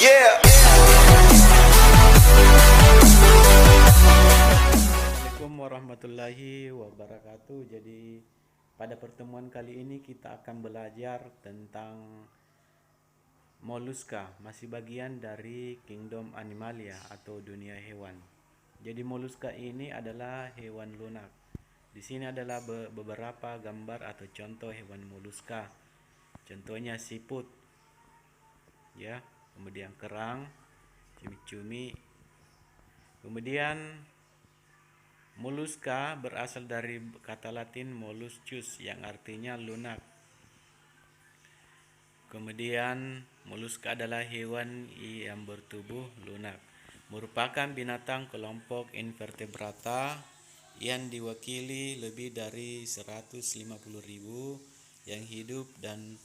Yeah. Assalamualaikum warahmatullahi wabarakatuh. Jadi pada pertemuan kali ini kita akan belajar tentang moluska, masih bagian dari kingdom Animalia atau dunia hewan. Jadi moluska ini adalah hewan lunak. Di sini adalah beberapa gambar atau contoh hewan moluska. Contohnya siput, ya, kemudian kerang, cumi-cumi. Kemudian moluska berasal dari kata Latin molluscus yang artinya lunak. Kemudian moluska adalah hewan yang bertubuh lunak. Merupakan binatang kelompok invertebrata yang diwakili lebih dari 150.000 yang hidup dan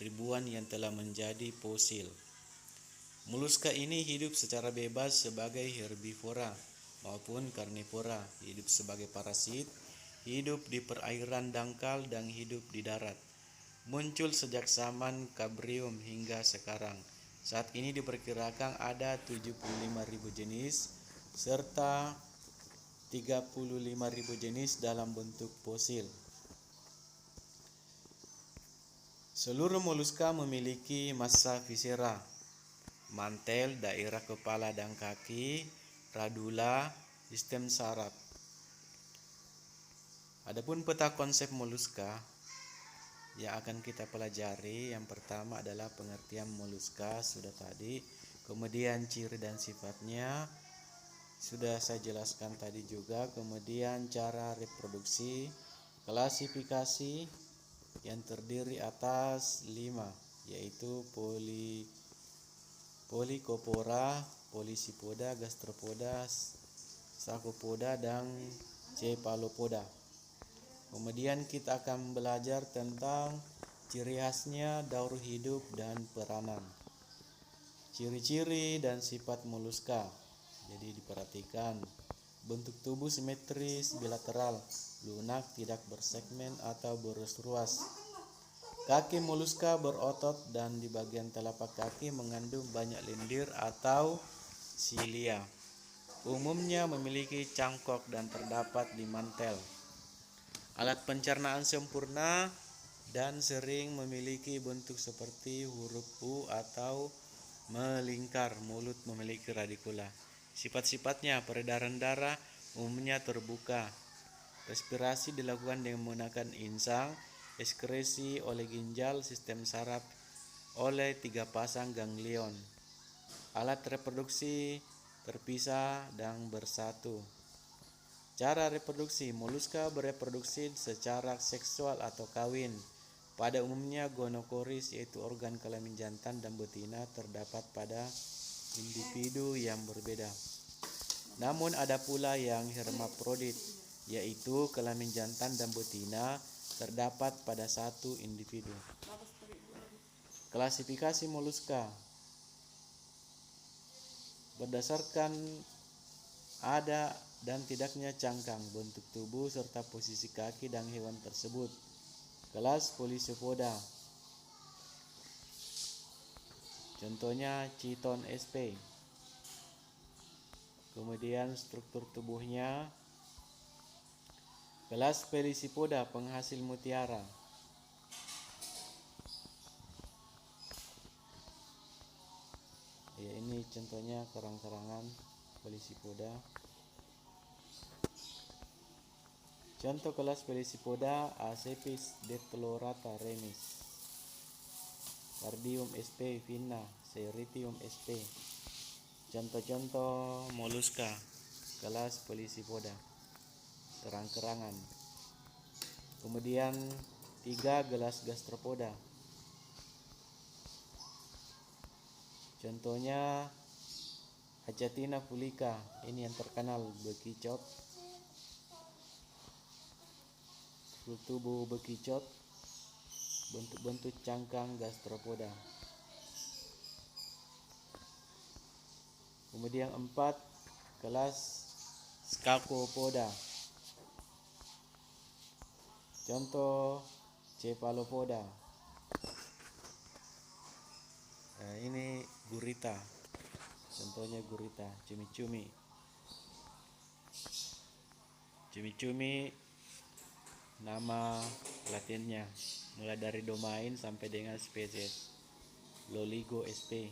ribuan yang telah menjadi fosil. Moluska ini hidup secara bebas sebagai herbivora maupun karnivora, hidup sebagai parasit, hidup di perairan dangkal dan hidup di darat. Muncul sejak zaman Kambrium hingga sekarang. Saat ini diperkirakan ada 75.000 jenis serta 35.000 jenis dalam bentuk fosil. Seluruh moluska memiliki massa viscera, mantel, daerah kepala dan kaki, radula, sistem saraf. Adapun peta konsep moluska yang akan kita pelajari, yang pertama adalah pengertian moluska sudah tadi, kemudian ciri dan sifatnya sudah saya jelaskan tadi juga, kemudian cara reproduksi, klasifikasi yang terdiri atas 5, yaitu Polycopora, Polycipoda, Gastropoda, Sarcopoda, dan Cephalopoda. Kemudian kita akan belajar tentang ciri khasnya, daur hidup, dan peranan. Ciri-ciri dan sifat moluska. Jadi diperhatikan, bentuk tubuh simetris bilateral, lunak, tidak bersegmen atau berruas-ruas. Kaki moluska berotot dan di bagian telapak kaki mengandung banyak lendir atau silia. Umumnya memiliki cangkok dan terdapat di mantel. Alat pencernaan sempurna dan sering memiliki bentuk seperti huruf U atau melingkar. Mulut memiliki radikula. Sifat-sifatnya, peredaran darah umumnya terbuka. Respirasi dilakukan dengan menggunakan insang, ekskresi oleh ginjal, sistem saraf oleh 3 pasang ganglion. Alat reproduksi terpisah dan bersatu. Cara reproduksi, moluska bereproduksi secara seksual atau kawin. Pada umumnya gonokoris, yaitu organ kelamin jantan dan betina, terdapat pada individu yang berbeda. Namun ada pula yang hermaprodit, yaitu kelamin jantan dan betina terdapat pada satu individu. Klasifikasi moluska berdasarkan ada dan tidaknya cangkang, bentuk tubuh, serta posisi kaki dan hewan tersebut. Kelas Polycipoda, contohnya Chiton sp. Kemudian struktur tubuhnya. Kelas Pelycipoda, penghasil mutiara. Ya, ini contohnya kerang-kerangan Pelycipoda. Contoh kelas Pelycipoda: Acepis, Diphlorata, Remis, Cardium sp, Finna, Ceritium sp. Contoh-contoh moluska kelas Pelycipoda, kerang-kerangan. Kemudian 3 gelas gastropoda. Contohnya Achatina fulica, ini yang terkenal, bekicot, tubuh bekicot, bentuk-bentuk cangkang gastropoda. Kemudian 4 kelas Scacopoda. Contoh Cephalopoda. Ini gurita. Contohnya gurita, cumi-cumi. Cumi-cumi nama latinnya mulai dari domain sampai dengan spesies. Loligo sp.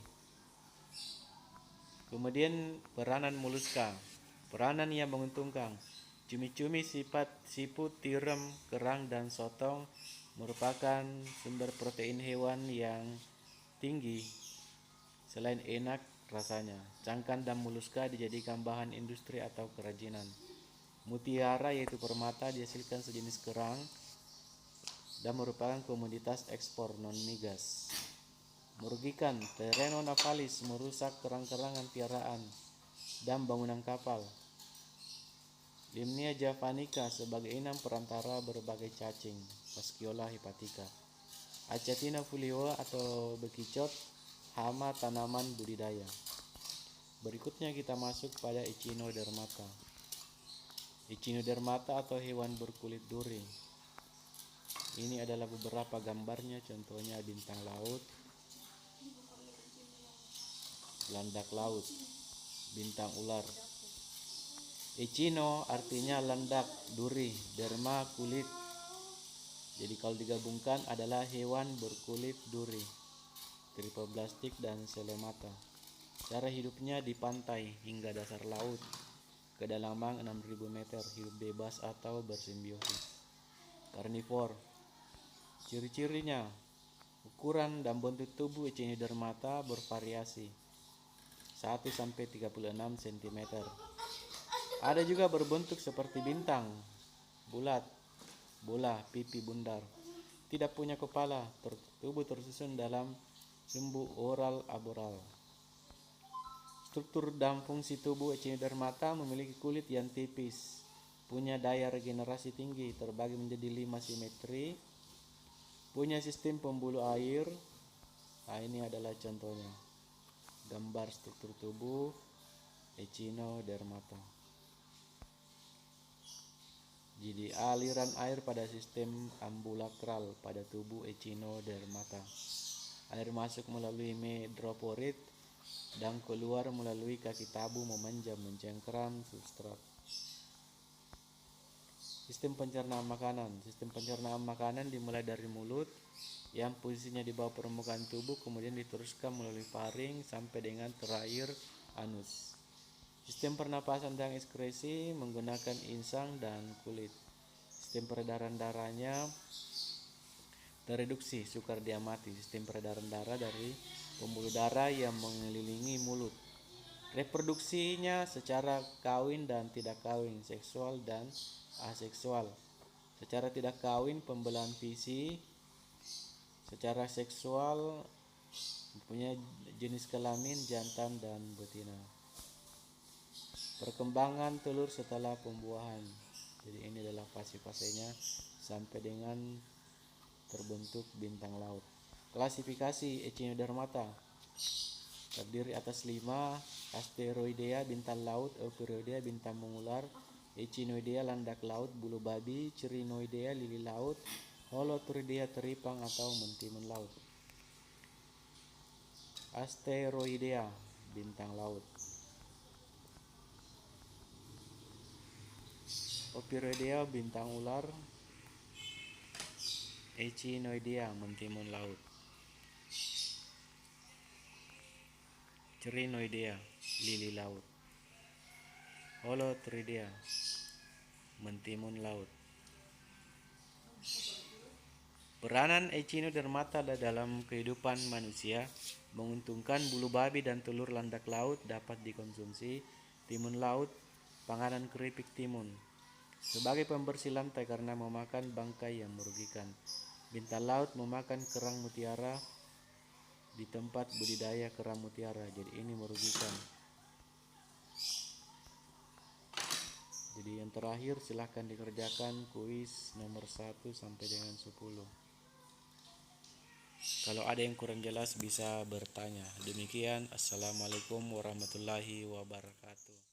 Kemudian peranan moluska. Peranan yang menguntungkan. Cumi-cumi sifat siput, tiram, kerang, dan sotong merupakan sumber protein hewan yang tinggi. Selain enak rasanya, cangkang dan moluska dijadikan bahan industri atau kerajinan. Mutiara yaitu permata dihasilkan sejenis kerang dan merupakan komoditas ekspor non-migas. Merugikan, Ptereno navalis merusak kerang-kerangan piaraan dan bangunan kapal. Limnia javanica sebagai inang perantara berbagai cacing, Fasciola hepatica. Achatina folioa atau bekicot, hama tanaman budidaya. Berikutnya kita masuk pada Echinodermata. Echinodermata atau hewan berkulit duri. Ini adalah beberapa gambarnya, contohnya bintang laut, landak laut, bintang ular. Echino artinya landak, duri, derma kulit. Jadi kalau digabungkan adalah hewan berkulit duri, tripoblastik dan selemata. Cara hidupnya di pantai hingga dasar laut, kedalaman 6.000 meter, hidup bebas atau bersimbiosis. Karnivor. Ciri-cirinya, ukuran dan bentuk tubuh Echinodermata bervariasi 1-36 cm. Ada juga berbentuk seperti bintang, bulat, bola, pipi bundar. Tidak punya kepala, tubuh tersusun dalam sumbu oral aboral. Struktur dan fungsi tubuh Echinodermata memiliki kulit yang tipis, punya daya regenerasi tinggi, terbagi menjadi 5 simetri, punya sistem pembuluh air. Nah, ini adalah contohnya. Gambar struktur tubuh Echinodermata. Jadi aliran air pada sistem ambulakral pada tubuh Echinodermata. Air masuk melalui medroporit dan keluar melalui kaki tabu memanjang mencengkeram substrat. Sistem pencernaan makanan. Sistem pencernaan makanan dimulai dari mulut yang posisinya di bawah permukaan tubuh, kemudian diteruskan melalui faring sampai dengan terakhir anus. Sistem pernapasan dan ekskresi menggunakan insang dan kulit. Sistem peredaran darahnya tereduksi, sukar diamati. Sistem peredaran darah dari pembuluh darah yang mengelilingi mulut. Reproduksinya secara kawin dan tidak kawin, seksual dan aseksual. Secara tidak kawin pembelahan visi, secara seksual mempunyai jenis kelamin jantan dan betina. Perkembangan telur setelah pembuahan. Jadi ini adalah fase-fasenya sampai dengan terbentuk bintang laut. Klasifikasi Echinodermata terdiri atas 5: Asteroidea bintang laut, Euphorioidea bintang mengular, Echinoidea landak laut, bulu babi, Cerinoidea lili laut, Holoturidea teripang atau mentimun laut. Asteroidea bintang laut, Euphorioidea bintang ular, Echinoidea mentimun laut, Cerinoidea lili laut, Holoturidea mentimun laut. Peranan Echinodermata dalam kehidupan manusia menguntungkan. Bulu babi dan telur landak laut dapat dikonsumsi. Timun laut, panganan keripik timun, sebagai pembersih lantai karena memakan bangkai yang merugikan. Bintang laut memakan kerang mutiara di tempat budidaya kerang mutiara, jadi ini merugikan. Jadi yang terakhir silahkan dikerjakan kuis nomor 1 sampai dengan 10. Kalau ada yang kurang jelas bisa bertanya. Demikian, assalamualaikum warahmatullahi wabarakatuh.